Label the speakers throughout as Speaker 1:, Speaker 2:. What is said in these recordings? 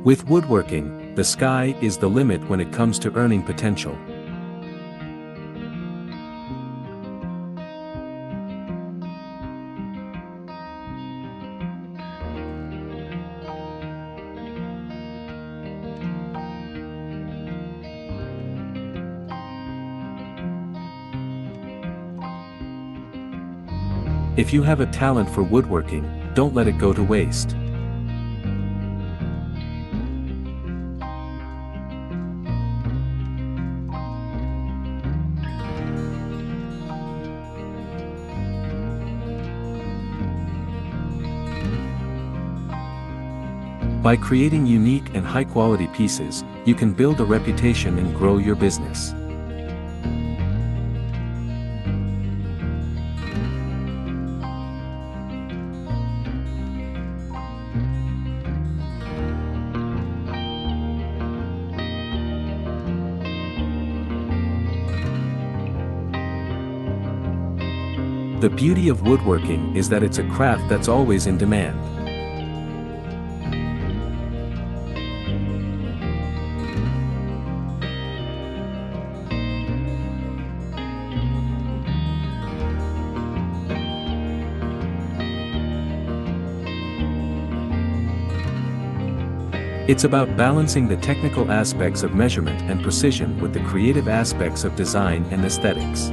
Speaker 1: With woodworking, the sky is the limit when it comes to earning potential. If you have a talent for woodworking, don't let it go to waste. By creating unique and high-quality pieces, you can build a reputation and grow your business. The beauty of woodworking is that it's a craft that's always in demand. It's about balancing the technical aspects of measurement and precision with the creative aspects of design and aesthetics.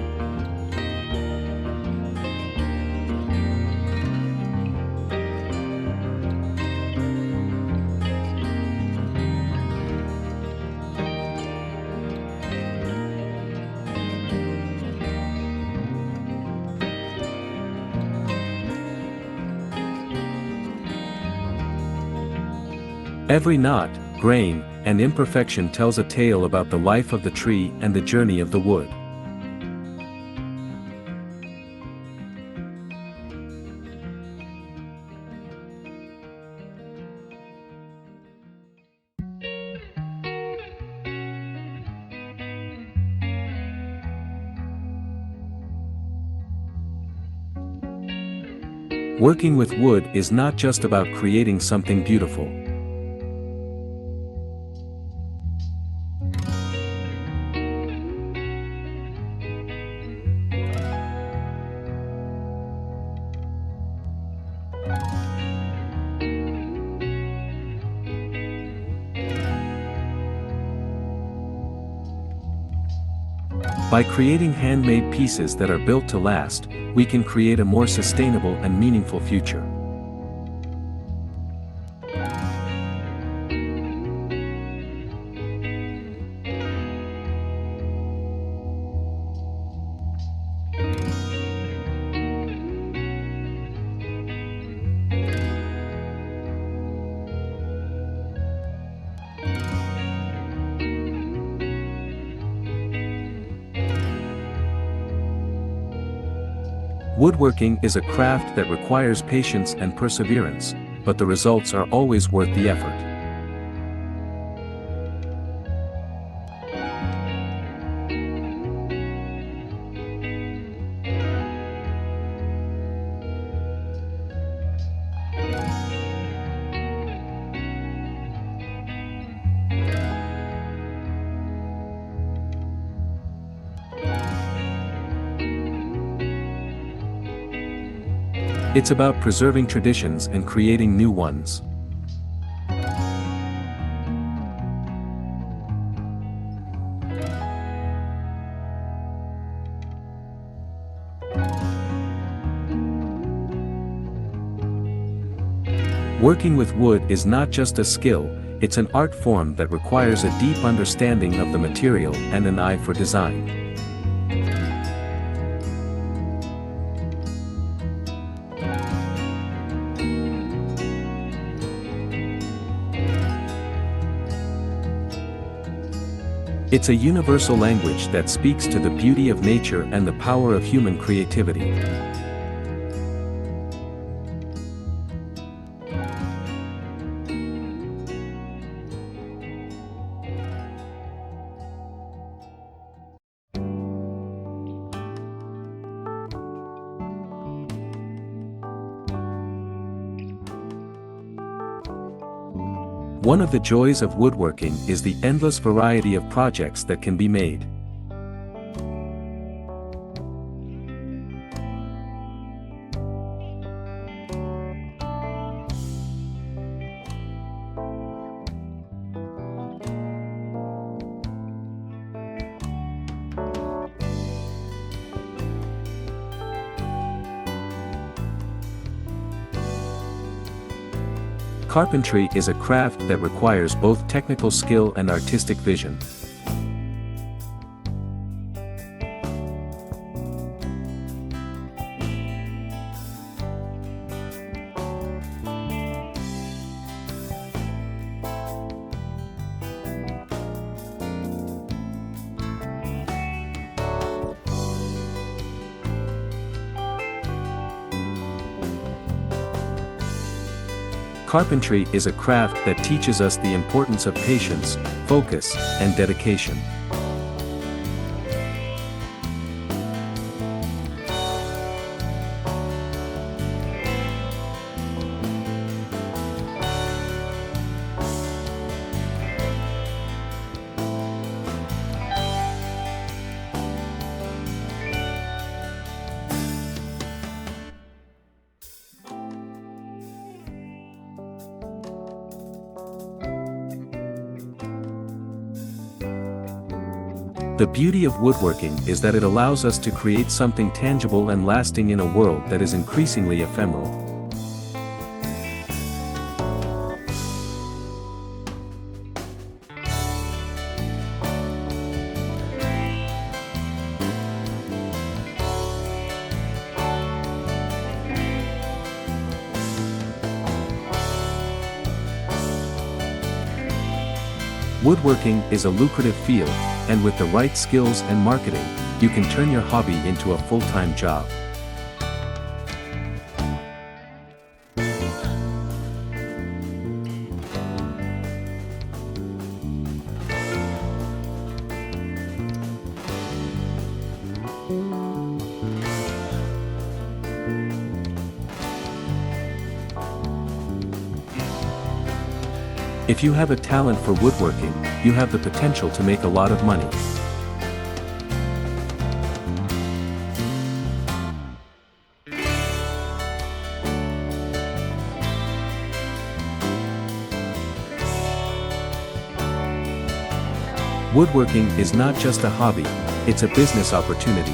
Speaker 1: Every knot, grain, and imperfection tells a tale about the life of the tree and the journey of the wood. Working with wood is not just about creating something beautiful. By creating handmade pieces that are built to last, we can create a more sustainable and meaningful future. Woodworking is a craft that requires patience and perseverance, but the results are always worth the effort. It's about preserving traditions and creating new ones. Working with wood is not just a skill, it's an art form that requires a deep understanding of the material and an eye for design. It's a universal language that speaks to the beauty of nature and the power of human creativity. One of the joys of woodworking is the endless variety of projects that can be made. Carpentry is a craft that requires both technical skill and artistic vision. Carpentry is a craft that teaches us the importance of patience, focus, and dedication. The beauty of woodworking is that it allows us to create something tangible and lasting in a world that is increasingly ephemeral. Woodworking is a lucrative field, and with the right skills and marketing, you can turn your hobby into a full-time job. If you have a talent for woodworking, you have the potential to make a lot of money. Woodworking is not just a hobby, it's a business opportunity.